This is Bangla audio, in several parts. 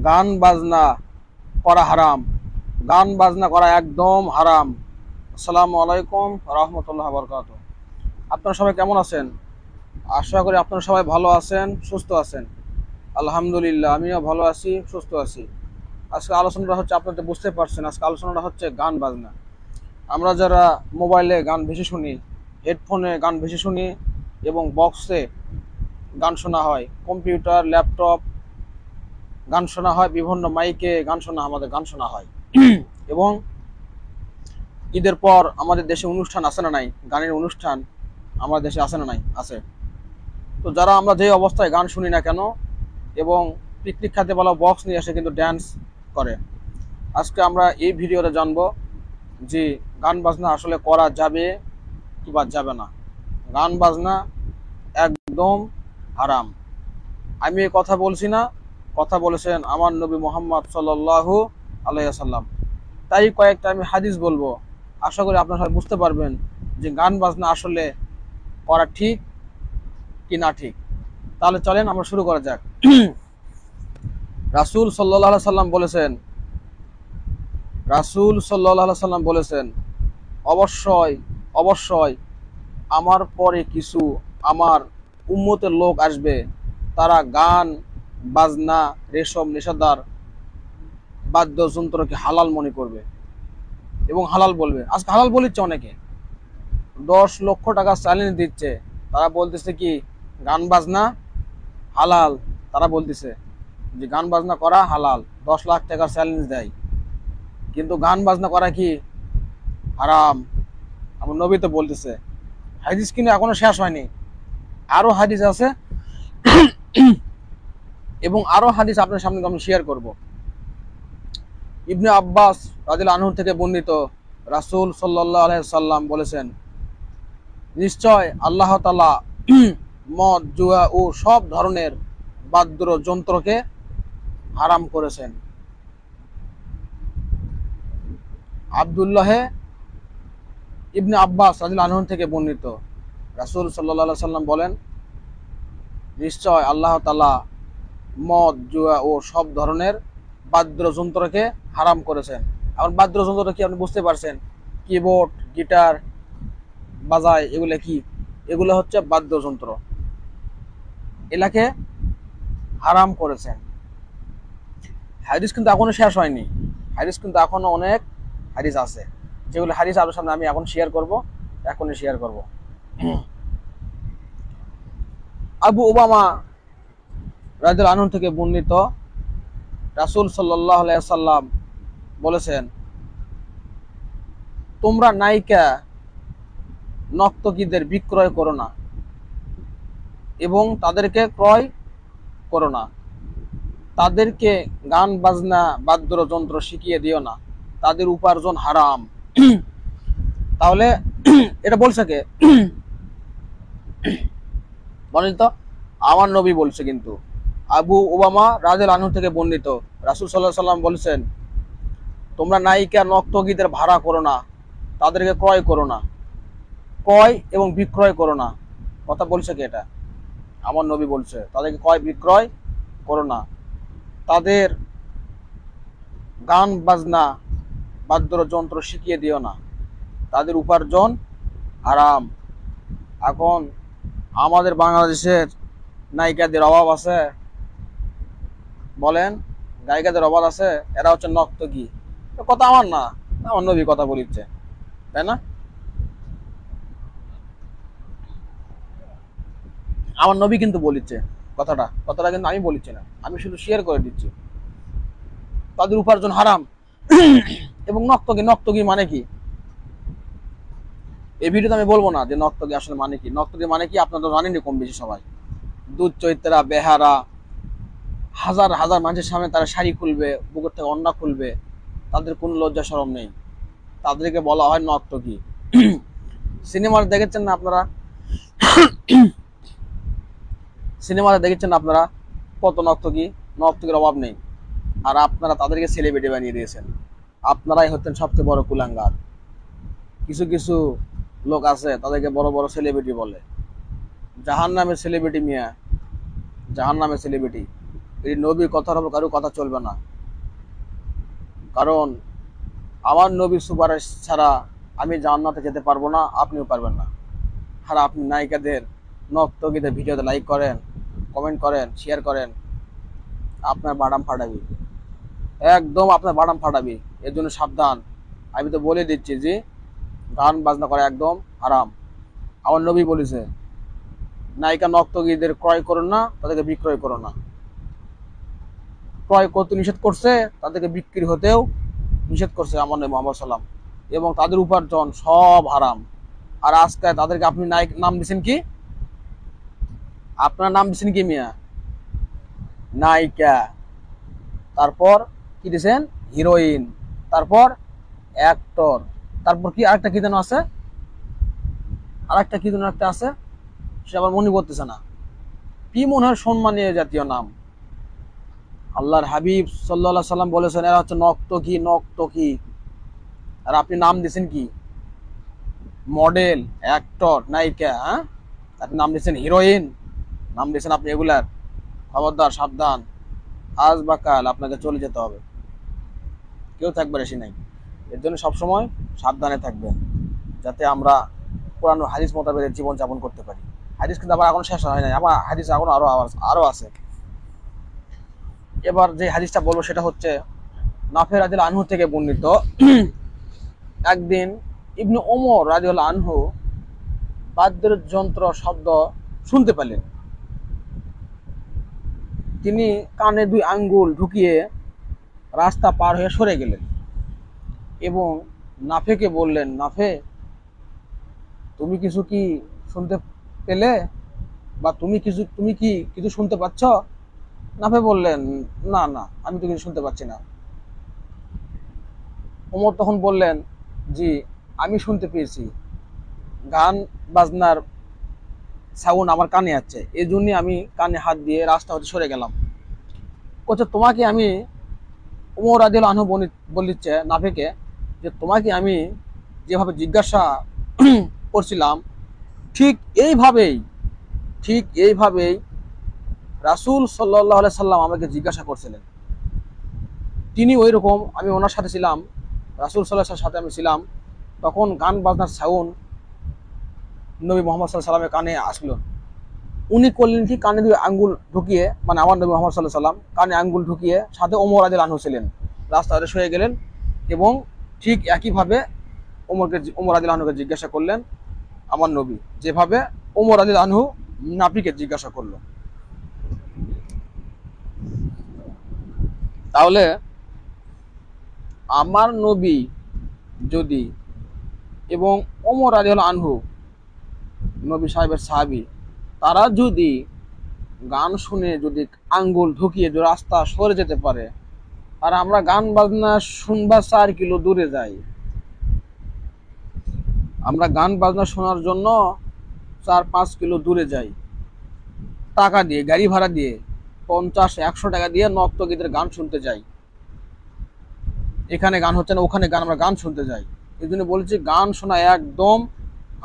গান বাজনা করা হারাম, গান বাজনা করা একদম হারাম। আসসালামু আলাইকুম রহমতুল্লাহ বরকাতুহু। আপনারা সবাই কেমন আছেন? আশা করি আপনারা সবাই ভালো আছেন, সুস্থ আছেন। আলহামদুলিল্লাহ, আমিও ভালো আছি, সুস্থ আছি। আজকে আলোচনাটা হচ্ছে, আপনারা তো বুঝতে পারছেন, আজকে আলোচনাটা হচ্ছে গান বাজনা। আমরা যারা মোবাইলে গান বেশি শুনি, হেডফোনে গান বেশি শুনি এবং বক্সে গান শোনা হয়, কম্পিউটার, ল্যাপটপ গান শোনা হয়, বিভিন্ন মাইকে আমাদের গান শোনা হয়। এবং ঈদের পর আমাদের দেশে অনুষ্ঠান আছে না নাই, গানের অনুষ্ঠান আমাদের দেশে আছে না নাই? আছে। তো যারা আমরা যে অবস্থায় গান শুনি না কেন, এবং পিকনিক খাতে বলা বক্স নিয়ে এসে কিন্তু ড্যান্স করে। আজকে আমরা এই ভিডিওতে জানবো যে গান বাজনা আসলে করা যাবে কি বা যাবে না। গান বাজনা একদম হারাম। আমি এই কথা বলছি না, কথা বলেছেন আমার নবী মুহাম্মদ সাল্লাল্লাহু আলাইহি ওয়াসাল্লাম। তাই কয়েকটা আমি হাদিস বলবো, আশা করি আপনারা সবাই বুঝতে পারবেন যে গান বাজনা আসলে করা ঠিক কি না ঠিক। তাহলে চলেন আমরা শুরু করা যাক। রাসূল সাল্লাল্লাহু আলাইহি সাল্লাম বলেছেন, অবশ্যই অবশ্যই আমার পরে কিছু আমার উম্মতের লোক আসবে, তারা গান বাজনা রেশম নেশাদার বাদ্যযন্ত্রকে হালাল মনে করবে এবং হালাল বলবে। আজকে হালাল বলিচ্ছে অনেকে, 10 লক্ষ টাকা চ্যালেঞ্জ দিচ্ছে, তারা বলতেছে কি গান বাজনা হালাল। তারা বলতেছে যে গান বাজনা করা হালাল, 10 লাখ টাকার চ্যালেঞ্জ দেয়, কিন্তু গান বাজনা করা কি হারাম। আমার নবী তো বলতেছে। হাদিস কিন্তু এখনো শেষ হয়নি, আরো হাদিস আছে এবং আরো হাদিস আপনার সামনে আমি শেয়ার করব। ইবনে আব্বাস রাদিয়াল্লাহু আনহু থেকে বর্ণিত, রাসূল সাল্লাল্লাহু আলাইহি সাল্লাম বলেছেন, নিশ্চয় আল্লাহ তাআলা মদ, জুয়া ও সব ধরনের বাদ্যযন্ত্রকে হারাম করেছেন। আব্দুল্লাহ ইবনে আব্বাস রাদিয়াল্লাহু আনহু থেকে বর্ণিত, রাসূল সাল্লাল্লাহু আলাইহি সাল্লাম বলেন, নিশ্চয় আল্লাহ তাআলা মদ, জুয়া ও সব ধরনের বাদ্যযন্ত্রকে হারাম করেছেন। এখন বাদ্যযন্ত্র কি আপনি বুঝতে পারছেন? কিবোর্ড, গিটার বাজায়, এগুলো কি? এগুলো হচ্ছে বাদ্যযন্ত্র, এলাকে হারাম করেছেন। হাদিস কিন্তু এখনো শেষ হয়নি, হাদিস কিন্তু এখনো অনেক হাদিস আছে, যেগুলো হাদিস আপনার সামনে আমি এখন শেয়ার করব, এখনই শেয়ার করব। আবু উমামা রাদিয়াল্লাহু আনহু থেকে বর্ণিত, রাসূল সাল্লাল্লাহু আলাইহি সাল্লাম বলেছেন, তোমরা নায়িকা নর্তকীদের বিক্রয় করো না এবং তাদেরকে ক্রয় করো না, তাদেরকে গান বাজনা বাদ্যযন্ত্র শিখিয়ে দিও না, তাদের উপার্জন হারাম। তাহলে এটা বলছে কে? বলেন তো, আমার নবী বলছে। কিন্তু আবু উমামা রাদিয়াল্লাহু আনহু থেকে বর্ণিত, রাসূল সাল্লাল্লাহু আলাইহি সাল্লাম বলেছেন, তোমরা নায়িকা নর্তকীদের ভাড়া করো না, তাদেরকে ক্রয় করো না, ক্রয় এবং বিক্রয় করো না। কথা বলছে কে? এটা আমার নবী বলছে, তাদেরকে ক্রয় বিক্রয় করো না, তাদের গান বাজনা বাদ্যযন্ত্র শিখিয়ে দিও না, তাদের উপার্জন হারাম। এখন আমাদের বাংলাদেশের নায়িকাদের অভাব আছে? বলেন, গায়িকাদের অভাব আছে? এরা হচ্ছে নর্তকী। কথা আমার না, আমার নবী কথা বলিচ্ছে, তাই না? আমার নবী কিন্তু বলিচ্ছে কথাটা কিন্তু আমি বলিচ্ছি না, আমি শুধু শেয়ার করে দিচ্ছি। তাদের উপার্জন হারাম। এবং নর্তকী মানে কি? এই ভিডিওতে আমি বলবো না যে নর্তকী আসলে মানে কি। নর্তকী মানে কি আপনারা তো জানেনই কম বেশি সবাই। দুধ চৈত্রা, বেহারা, হাজার হাজার মানুষের সামনে তারা শাড়ি খুলবে, বুকের থেকে ওড়না খুলবে, তাদের কোনো লজ্জা শরম নেই, তাদেরকে বলা হয় নর্তকী। সিনেমাতে দেখেছেন না আপনারা? সিনেমাতে দেখেছেন আপনারা কত নর্তকীর অভাব নেই, আর আপনারা তাদেরকে সেলিব্রিটি বানিয়ে দিয়েছেন। আপনারাই হচ্ছেন সবচেয়ে বড় কুলাঙ্গার। কিছু কিছু লোক আছে, তাদেরকে বড় বড় সেলিব্রিটি বলে। জাহান্নামের সেলিব্রিটি মিয়া, জাহান্নামের সেলিব্রিটি। এই নবীর কথার উপর কারো কথা চলবে না, কারণ আমার নবীর সুপারিশ ছাড়া আমি জান্নাতে যেতে পারবো না, আপনিও পারবেন না। আর আপনি নায়িকাদের নর্তকীদের ভিডিওতে লাইক করেন, কমেন্ট করেন, শেয়ার করেন, আপনার বাদাম ফাটাবি, একদম আপনার বাদাম ফাটাবি। এর জন্য সাবধান। আমি তো বলে দিচ্ছি যে গান বাজনা করা একদম হারাম। আমার নবী বলেছে, নায়িকা নর্তকীদের ক্রয় করো না, তাদেরকে বিক্রয় করো না। ক্রয় করতে নিষেধ করছে, তাদেরকে বিক্রি হতেও নিষেধ করছে আমার নবী মুহাম্মদ সাল্লাম, এবং তাদের উপার্জন সব হারাম। আর আজকে তাদেরকে আপনি নাম দিচ্ছেন কি? আপনার নাম দিচ্ছেন কি মিয়া? নায়িকা। তারপর কি দিচ্ছেন? হিরোইন। তারপর অ্যাক্টর। তারপর কি আরেকটা কি যেন আছে, আরেকটা কি যেন একটা আছে, সে আবার মনে করতেছে না। কি মনে হয় সম্মানীয় জাতীয় নাম। আল্লাহর হাবিব সাল্লাল্লাহু সাল্লাম বলেছেন এরা হচ্ছে নর্তকী, নর্তকী। আর আপনি নাম দিচ্ছেন কি? মডেল, অ্যাক্টর, নায়িকা। হ্যাঁ, আপনি নাম দিচ্ছেন হিরোইন, নাম দিচ্ছেন আপনি এগুলার। খবরদার, সাবধান। আজ বা কাল আপনাকে চলে যেতে হবে, কেউ থাকবে বেশি নাই। এর জন্য সবসময় সাবধানে থাকবেন, যাতে আমরা কোরআন ও হাদিস মোতাবেক জীবন যাপন করতে পারি। হাদিস কিন্তু আবার এখন শেষ হয় নাই, আবার হাদিস এখন আরো আছে। এবার যে হাদিসটা বলবো সেটা হচ্ছে নাফে রাদিয়াল্লাহু আনহু থেকে বর্ণিত। একদিন ইবনে ওমর রাদিয়াল্লাহু আনহু বাদ্যযন্ত্র শব্দ শুনতে পেলেন। তিনি কানে 2 আঙ্গুল ঢুকিয়ে রাস্তা পার হয়ে সরে গেলেন এবং নাফেকে বললেন, নাফে, তুমি কিছু কি শুনতে পেলে, বা তুমি কি কিছু শুনতে পাচ্ছ? নাফে বললেন, না না, আমি তো কিছু শুনতে পাচ্ছি না। ওমর তখন বললেন, জি, আমি শুনতে পেয়েছি, গান বাজনার সাউন্ড আমার কানে আছে, এই জন্য আমি কানে হাত দিয়ে রাস্তা হতে সরে গেলাম। বলছে, তোমাকে আমি, ওমর রাদিয়াল্লাহু আনহু বলছে নাফেকে, যে তোমাকে আমি যেভাবে জিজ্ঞাসা করছিলাম ঠিক এইভাবেই রাসূল সাল্লাল্লাহু আলাইহি সাল্লাম আমাকে জিজ্ঞাসা করছিলেন। তিনি ওই রকম, আমি ওনার সাথে ছিলাম, রাসূল সাল্লাল্লাহু আলাইহি সাথে আমি ছিলাম। তখন গান বাজনার সাউন্ড নবী মুহাম্মদ সাল্লাল্লাহু আলাইহি সাল্লামের কানে আসলো। উনি করলেন কি, কানে 2 আঙ্গুল ঢুকিয়ে, মানে আমার নবী মুহাম্মদ সাল্লাল্লাহু আলাইহি সাল্লাম কানে আঙ্গুল ঢুকিয়ে, সাথে ওমর রাদিয়াল্লাহু আনহু ছিলেন, রাস্তায় শুয়ে গেলেন এবং ঠিক একইভাবে ওমর রাদিয়াল্লাহু আনহুকে জিজ্ঞাসা করলেন আমার নবী, যেভাবে ওমর রাদিয়াল্লাহু আনহু নাবিকে জিজ্ঞাসা করলো। তাহলে আমার নবী যদি এবং ওমর রাদিয়াল্লাহু আনহু নবী সাহেবের সাহাবী, তারা যদি গান শুনে যদি আঙ্গুল ঢুকিয়ে যদি রাস্তা সরে যেতে পারে, আর আমরা গান বাজনা শুনবার 4 কিলো দূরে যাই, আমরা গান বাজনা শোনার জন্য 4-5 কিলো দূরে যাই, টাকা দিয়ে, গাড়ি ভাড়া দিয়ে 50-100 টাকা দিয়ে নর্তকীদের গান শুনতে যাই। এখানে গান হচ্ছে না, ওখানে গান, আমরা গান শুনতে যাই। এই জন্য বলছি গান শোনা একদম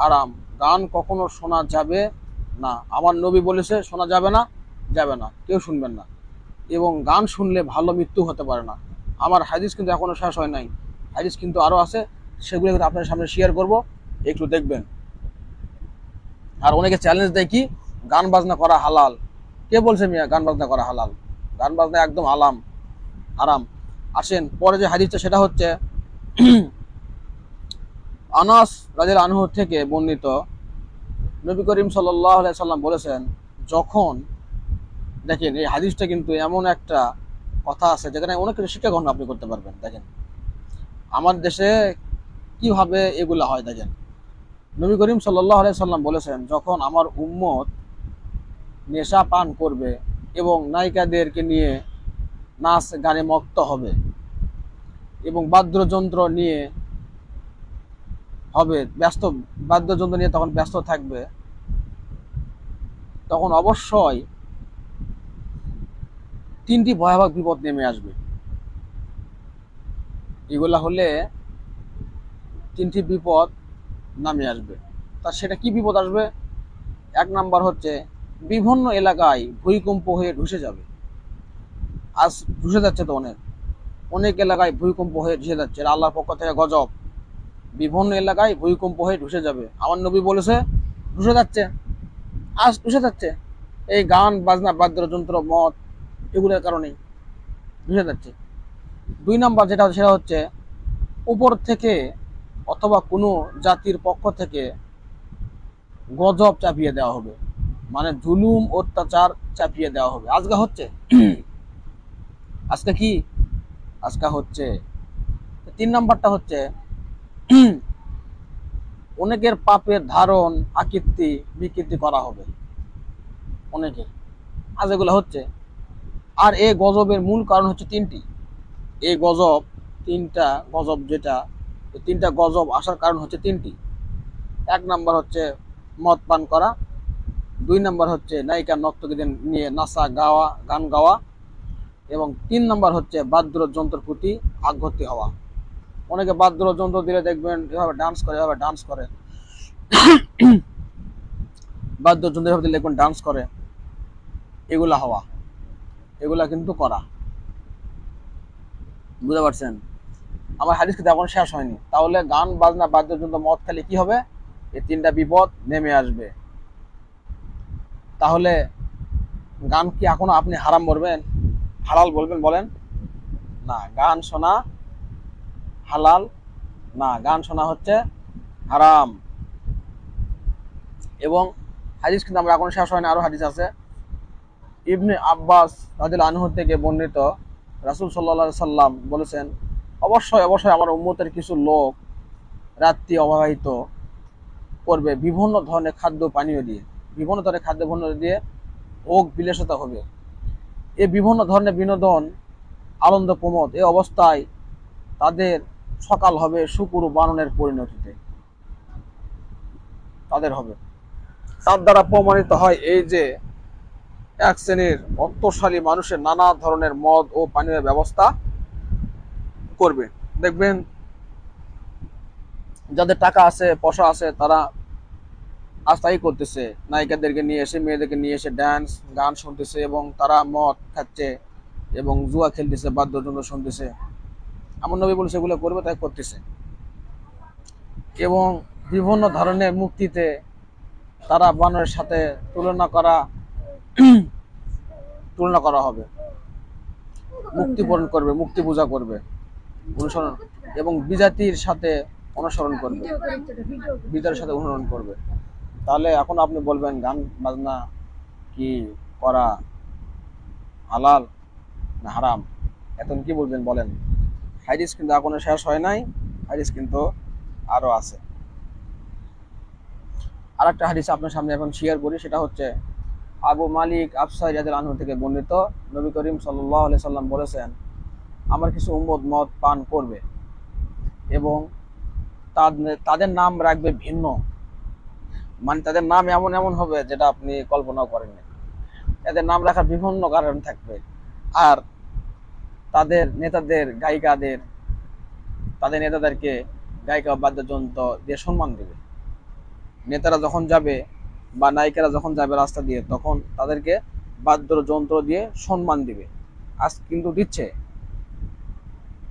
আরাম, গান কখনো শোনা যাবে না। আমার নবী বলেছে শোনা যাবে না, কেউ শুনবেন না। এবং গান শুনলে ভালো মৃত্যু হতে পারে না। আমার হাদিস কিন্তু এখনো শেষ হয় নাই, হাদিস কিন্তু আরো আছে, সেগুলো কিন্তু আপনার সামনে শেয়ার করব, একটু দেখবেন। আর অনেকে চ্যালেঞ্জ দেয় কি, গান বাজনা করা হালাল। কে বলছে মিয়া গান বাজনা করা হালাল? গান বাজনা একদম আরাম। আসেন পরে যে হাদিসটা, সেটা হচ্ছে আনাস রাদিয়াল্লাহু আনহু থেকে বর্ণিত। নবী করিম সাল্লাল্লাহু আলাইহি সাল্লাম বলেছেন, যখন, দেখেন এই হাদিসটা কিন্তু এমন একটা কথা আছে যেখানে অনেক কিছু শিক্ষা গ্রহণ আপনি করতে পারবেন। দেখেন আমার দেশে কিভাবে এগুলা হয়। দেখেন নবী করিম সাল্লাল্লাহু আলাইহি সাল্লাম বলেছেন, যখন আমার উম্মত নেশা পান করবে এবং নায়িকাদেরকে নিয়ে নাচ গানে মত্ত হবে এবং বাদ্যযন্ত্র নিয়ে বাদ্যযন্ত্র নিয়ে তখন ব্যস্ত থাকবে, তখন অবশ্যই 3টি ভয়াবহ বিপদ নেমে আসবে। এগুলা হলে 3টি বিপদ নামে আসবে। তা সেটা কি বিপদ আসবে? 1 নাম্বার হচ্ছে বিভিন্ন এলাকায় ভূমিকম্প হয়ে ধসে যাবে। আজ ধসে যাচ্ছে তো অনেক অনেক এলাকায় ভূমিকম্প হয়ে ধসে যাচ্ছে, এটা আল্লাহর পক্ষ থেকে গজব। বিভিন্ন এলাকায় ভূমিকম্প হয়ে ধসে যাবে, আমার নবী বলেছে ধসে যাচ্ছে, আজ ধসে যাচ্ছে। এই গান বাজনা বাদ্যযন্ত্র মদ এগুলোর কারণেই ধসে যাচ্ছে। 2 নাম্বার যেটা সেটা হচ্ছে উপর থেকে অথবা কোনো জাতির পক্ষ থেকে গজব চাপিয়ে দেওয়া হবে, মানে জুলুম অত্যাচার চাপিয়ে দেওয়া হবে। আজকে হচ্ছে আজকে কি আজকে হচ্ছে 3 নাম্বারটা হচ্ছে অনেকের পাপের ধারণ আকৃতি বিকৃতি করা হবে অনেকে, আজ এগুলো হচ্ছে। আর এই গজবের মূল কারণ হচ্ছে 3টি। এই গজব 3টা গজব, যেটা 3টা গজব আসার কারণ হচ্ছে 3টি। 1 নাম্বার হচ্ছে মদ পান করা, 2 নাম্বার হচ্ছে নায়িকা নর্তকীদের নিয়ে নাচা গাওয়া, গান গাওয়া, এবং 3 নাম্বার হচ্ছে বাদ্যযন্ত্রের প্রতি আগ্রহী হওয়া। অনেকে বাদ্যযন্ত্র দিলে দেখবেন এভাবে ডান্স করে, এভাবে ডান্স করে, বাদ্যযন্ত্র এভাবে দিলে দেখবেন ডান্স করে, এগুলা হওয়া, এগুলা কিন্তু করা। বুঝতে পারছেন? আমার হাদিস কিন্তু এখন শেষ হয়নি। তাহলে গান বাজনা বাদ্যযন্ত্র মদ খেলে কি হবে? এই 3টা বিপদ নেমে আসবে। তাহলে গান কি এখনো আপনি হারাম বলবেন, হালাল বলবেন? বলেন না, গান শোনা হালাল না, গান শোনা হচ্ছে হারাম। এবং হাদিস কিন্তু আমরা এখন শেষ হয়নি, আরো হাদিস আছে। ইবনে আব্বাস রাদিয়াল্লাহু আনহু থেকে বর্ণিত, রাসূল সাল্লাল্লাহু আলাইহি সাল্লাম বলেছেন, অবশ্যই অবশ্যই আমার উম্মতের কিছু লোক রাত্রি অবহিত করবে বিভিন্ন ধরনের খাদ্য পানীয় দিয়ে, বিভিন্ন ধরনের খাদ্য পানীয় দিয়ে ভোগ বিলাসিতা হবে। এই বিভিন্ন ধরনের বিনোদন আনন্দ প্রমোদ এই অবস্থায় তাদের সকাল হবে শুকুর বাননের পরিণতিতে তাদের হবে। তার দ্বারা প্রমাণিত হয় এই যে এক শ্রেণীর অর্থশালী মানুষের নানা ধরনের মদ ও পানীয় ব্যবস্থা করবে। দেখবেন যাদের টাকা আছে পয়সা আছে তারা আস্তাই করতেছে, নায়িকাদেরকে নিয়ে এসে মেয়েদেরকে নিয়ে এসে ডান্স গান শুনতেছে, এবং তারা মদ খাচ্ছে এবং জুয়া খেলতেছে, বাদ্যযন্ত্র শুনতেছে। আমার নবী বলেছে এগুলো করবে, তাই করতেছে। এবং বিভিন্ন ধরনের মুক্তিতে তারা বানরের সাথে তুলনা করা হবে, মুক্তি পূরণ করবে, মুক্তি পূজা করবে, অনুসরণ, এবং বিজাতির সাথে অনুসরণ করবে, বিজাতির সাথে অনুসরণ করবে। তাহলে এখন আপনি বলবেন গান বাজনা কি করা হালাল না হারাম? এখন কি বলবেন বলেন? হাদিস কিন্তু এখনো শেষ হয় নাই, হাদিস কিন্তু আরো আছে। আর একটা হাদিস আপনার সামনে এখন শেয়ার করি, সেটা হচ্ছে আবু মালিক আফসারী রাদিয়াল্লাহু আনহু থেকে বর্ণিত, নবী করিম সাল্লাল্লাহু আলাইহি সাল্লাম বলেছেন, আমার কিছু উম্মত মদ পান করবে এবং তাদের নাম রাখবে ভিন্ন, মানে তাদের নাম এমন এমন হবে যেটা আপনি কল্পনাও করেননি। এদের নাম রাখার বিভিন্ন কারণ থাকবে। আর তাদের নেতাদেরকে গায়িকা বাদ্যযন্ত্র দিয়ে সম্মান দেবে। নেতারা যখন যাবে বা নায়িকারা যখন যাবে রাস্তা দিয়ে, তখন তাদেরকে বাদ্যযন্ত্র দিয়ে সম্মান দিবে। আজ কিন্তু দিচ্ছে,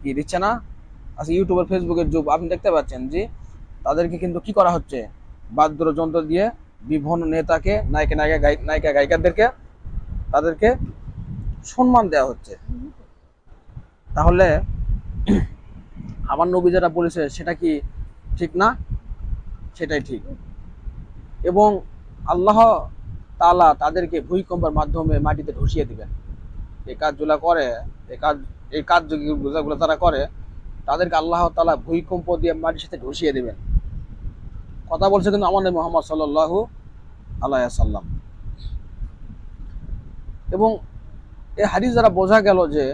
কি দিচ্ছে না? আজকে ইউটিউব আর ফেসবুকের যুগ, আপনি দেখতে পাচ্ছেন যে তাদেরকে কিন্তু কি করা হচ্ছে, বাদ্যযন্ত্র দিয়ে বিভিন্ন নেতাকে নায়িকা গায়িকাদেরকে তাদেরকে সম্মান দেওয়া হচ্ছে। তাহলে আমার নবী যেটা বলেছে সেটা কি ঠিক না? সেটাই ঠিক। এবং আল্লাহ তাআলা তাদেরকে ভূমিকম্পের মাধ্যমে মাটিতে ধসিয়ে দিবেন। এই কাজগুলো করে, এই কাজগুলো তারা করে, তাদেরকে আল্লাহ তাআলা ভূমিকম্প দিয়ে মাটির সাথে ধসিয়ে দিবেন। কথা বলছে কিন্তু আমার নবী মুহাম্মদ সাল্লাল্লাহু আলাইহি ওয়াসাল্লাম। এবং এই হাদিস দ্বারা বোঝা গেল যে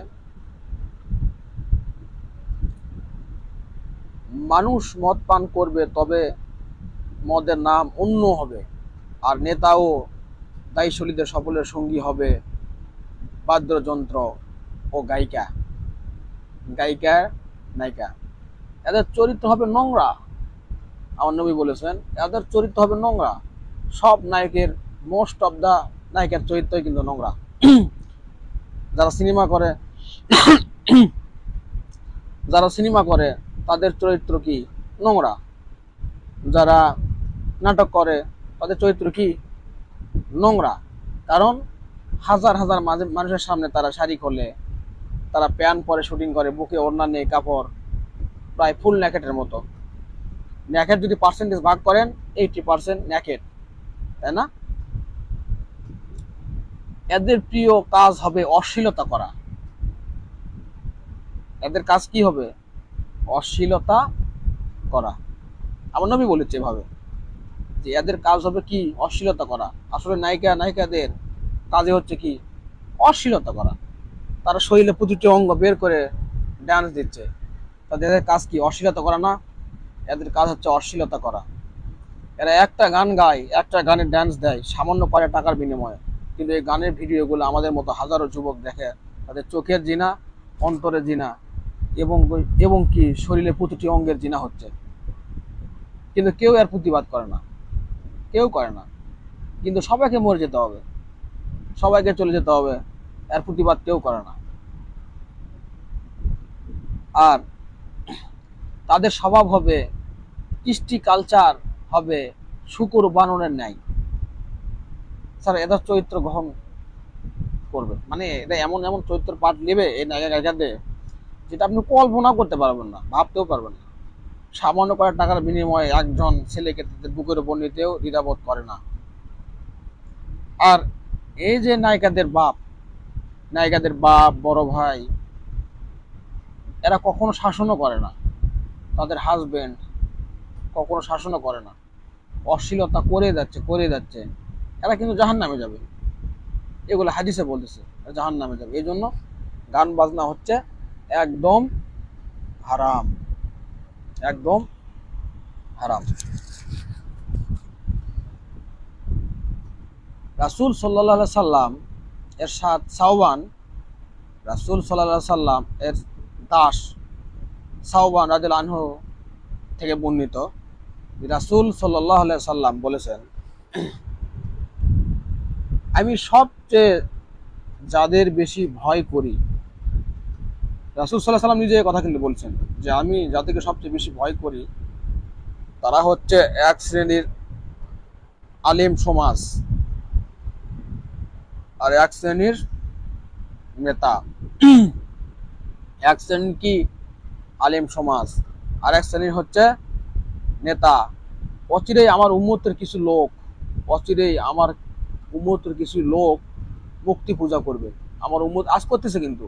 মানুষ মদ পান করবে, তবে মদের নাম অন্য হবে, আর নেতাও দায়ীশলীদের সকলের সঙ্গী হবে বাদ্যযন্ত্র ও নায়িকা। এদের চরিত্র হবে নোংরা। আমার নবী বলেছেন এদের চরিত্র হবে নোংরা। সব নায়কের, মোস্ট অফ দা নায়িকার চরিত্রই কিন্তু নোংরা। যারা সিনেমা করে তাদের চরিত্র কি? নোংরা। যারা নাটক করে তাদের চরিত্র কি? নোংরা। কারণ হাজার হাজার মানুষের সামনে তারা শাড়ি খোলে, তারা প্যান্ট পরে শুটিং করে, বুকে ওড়না নেই, কাপড় প্রায় ফুল ন্যাকেটের মতো। ন্যাকেট যদি পার্সেন্টেজ ভাগ করেন 80% ন্যাকেট, তাই না? এদের প্রিয় কাজ হবে অশ্লীলতা করা। এদের কাজ কি হবে? অশ্লীলতা করা। আমার নবী বলেছে এভাবে যে এদের কাজ হবে কি? অশ্লীলতা করা। আসলে নায়িকাদের কাজে হচ্ছে কি? অশ্লীলতা করা। তারা শরীরে প্রতিটি অঙ্গ বের করে ডান্স দিচ্ছে, তাদের কাজ কি? অশ্লীলতা করা না? এদের কাজ হচ্ছে অশ্লীলতা করা। এরা একটা গান গায়, একটা গানের ডান্স দেয় সামান্য কয়েক টাকার বিনিময়ে, কিন্তু এই গানের ভিডিওগুলো আমাদের মতো হাজারো যুবক দেখে, তাদের চোখের জিনা, অন্তরের জিনা এবং কি শরীরে প্রতিটি অঙ্গের জিনা হচ্ছে, কিন্তু কেউ এর প্রতিবাদ করে না, কেউ করে না। কিন্তু সবাইকে মরে যেতে হবে, সবাইকে চলে যেতে হবে, এর প্রতিবাদ কেউ করে না। আর তাদের স্বভাব হবে কৃষ্টি কালচার হবে শুকুর বানরের ন্যায়। স্যার এদের চরিত্র গ্রহণ করবে মানে এটা এমন এমন চরিত্র পাঠ নেবে এই নায়িকাদের, যেটা আপনি কল্পনা করতে পারবেন না, ভাবতেও পারবেন না। সামান্য কয়েক টাকার বিনিময়ে একজন ছেলেকে তাদের বুকের উপর নিতেও দ্বিধাবোধ করে না। আর এই যে নায়িকাদের বাপ বড় ভাই, এরা কখনো শাসনও করে না, তাদের হাজবেন্ড কখনো শাসনও করে না, অশ্লীলতা করে যাচ্ছে, এরা কিন্তু জাহান্নামে যাবে। এগুলো হাদিসে বলতেছে জাহান্নামে যাবে। এই জন্য গান বাজনা হচ্ছে একদম হারাম, একদম হারাম। রাসূল সাল্লাল্লাহু আলাইহি সাল্লাম এর সাওবান, রাসূল সাল্লাল্লাহু আলাইহি সাল্লাম এর দাস সাওবান রাদিয়াল্লাহু আনহু থেকে বর্ণিত, রাসূল সাল্লাল্লাহু আলাইহি সাল্লাম বলেছেন, আমি সবচেয়ে যাদের বেশি ভয় করি, রাসূল সাল্লাল্লাহু আলাইহি সাল্লাম নিজে কথা কিন্তু বলছেন যে আমি যাদেরকে সবচেয়ে বেশি ভয় করি তারা হচ্ছে এক শ্রেণীর আলেম সমাজ আর এক শ্রেণীর নেতা। এক শ্রেণীর কি? আলেম সমাজ, আর এক শ্রেণীর হচ্ছে নেতা। অচিরেই আমার উম্মতের কিছু লোক মুক্তি পূজা করবে। আমার উম্মত আজ করতেছে, কিন্তু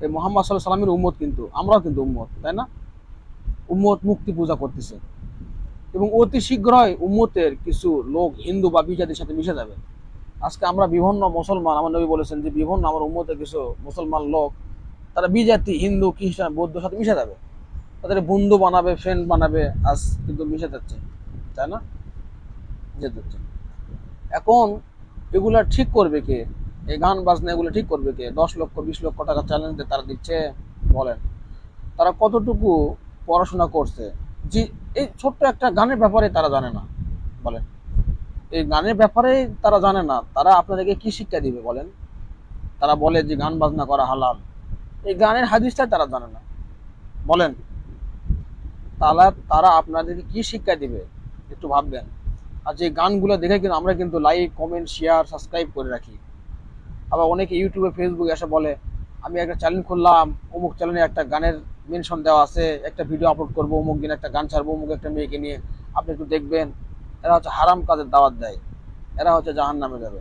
এই মুহাম্মদ সাল্লাল্লাহু আলাইহি সাল্লামের উম্মত, কিন্তু আমরাও কিন্তু উম্মত, তাই না? উম্মত মুক্তি পূজা করতেছে এবং অতি শীঘ্রই উম্মতের কিছু লোক হিন্দু বা বিজাতির সাথে মিশে যাবে। আজকে আমরা বিভিন্ন মুসলমান, আমার নবী বলেছেন যে বিভিন্ন আমার উম্মতের কিছু মুসলমান লোক তারা বিজাতি হিন্দু খ্রিস্টান বৌদ্ধর সাথে মিশে যাবে, তাদের বন্ধু বানাবে, ফ্রেন্ড বানাবে, আজ কিন্তু মিশে যাচ্ছে, তাই না? যেতে এখন এগুলা ঠিক করবে কে? এই গান বাজনা এগুলো ঠিক করবে কে? 10 লক্ষ 20 লক্ষ টাকা চ্যালেঞ্জ তারা দিচ্ছে, বলেন তারা কতটুকু পড়াশোনা করছে? যে এই ছোট্ট একটা গানের ব্যাপারে তারা জানে না, বলেন এই গানের ব্যাপারে তারা জানে না, তারা আপনাদেরকে কি শিক্ষা দিবে বলেন? তারা বলে যে গান বাজনা করা হালাল, এই গানের হাদিসটা তারা জানে না, বলেন তারা আপনাদেরকে কি শিক্ষা দিবে? একটু ভাববেন। আর যে গানগুলো দেখে কিন্তু আমরা কিন্তু লাইক, কমেন্ট, শেয়ার, সাবস্ক্রাইব করে রাখি। আবার অনেকে ইউটিউবে, ফেসবুকে এসে বলে আমি একটা চ্যানেল খুললাম, অমুক চ্যানেলে একটা গানের মেনশন দেওয়া আছে, একটা ভিডিও আপলোড করবো, অমুক দিন একটা গান ছাড়বো অমুক একটা মেয়েকে নিয়ে, আপনি একটু দেখবেন। এরা হচ্ছে হারাম কাজের দাওয়াত দেয়, এরা হচ্ছে জাহান্নামে যাবে।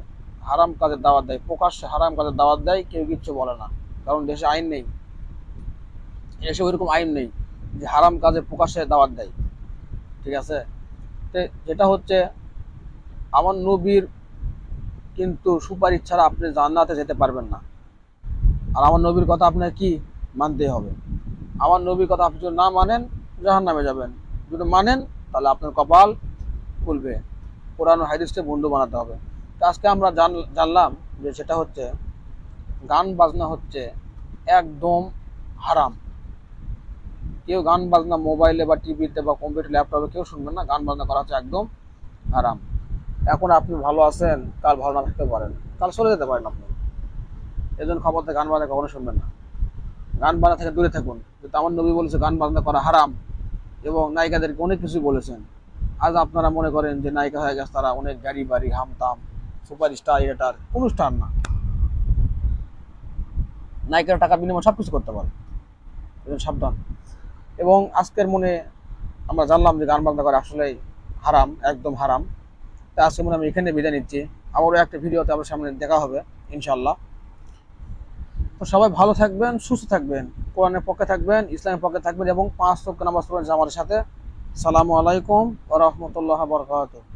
হারাম কাজের দাওয়াত দেয়, প্রকাশ্যে হারাম কাজের দাওয়াত দেয়, কেউ কিচ্ছু বলে না, কারণ দেশে আইন নেই, দেশে ওইরকম আইন নেই যে হারাম কাজে প্রকাশ্যে দাওয়াত দেয়, ঠিক আছে? যেটা হচ্ছে আমার নবীর কিন্তু সুপারিশ ছাড়া আপনি জান্নাতে যেতে পারবেন না। আর আমার নবীর কথা আপনার কি মানতে হবে। আমার নবীর কথা আপনি যদি না মানেন জাহান্নামে যাবেন, যদি মানেন তাহলে আপনার কপাল খুলবে। কোরআন ও হাদিসকে বন্ধু বানাতে হবে। তো আজকে আমরা জানলাম যে সেটা হচ্ছে গান বাজনা হচ্ছে একদম হারাম। কেউ গান বাজনা মোবাইলে বা টিভিতে বা কম্পিউটার ল্যাপটপে কেউ শুনবেন না, গান বাজনা করা হচ্ছে একদম হারাম। এখন আপনি ভালো আছেন, কাল ভালো না থাকতে পারেন, কাল চলে যেতে পারেন আপনি, এজন্য খবর থেকে গান বাজনা কখনো শুনবেন না। গান বাজনা থেকে দূরে থাকুন। কিন্তু আমার নবী বলেছে গান বাজনা করা হারাম, এবং নায়িকাদেরকে অনেক কিছু বলেছেন। আজ আপনারা মনে করেন যে নায়িকা হয়ে গেছে, তারা অনেক গাড়ি বাড়ি হামতাম সুপারস্টার, এটার অনুষ্ঠান না। নায়িকার টাকা বিনিময়ে সবকিছু করতে পারে, সাবধান। এবং আজকের মনে আমরা জানলাম যে গান বাজনা করা আসলেই হারাম, একদম হারাম। তা আজকে মনে আমি এখানে বিদায় নিচ্ছি। আবারও একটা ভিডিওতে আমার সামনে দেখা হবে ইনশাল্লাহ। তো সবাই ভালো থাকবেন, সুস্থ থাকবেন, কোরআনের পক্ষে থাকবেন, ইসলামের পক্ষে থাকবেন, এবং 5 ওয়াক্ত নামাজ পড়বেন জামাতের সাথে। আসসালামু আলাইকুম ওয়া রাহমাতুল্লাহি ওয়া বারাকাতুহু।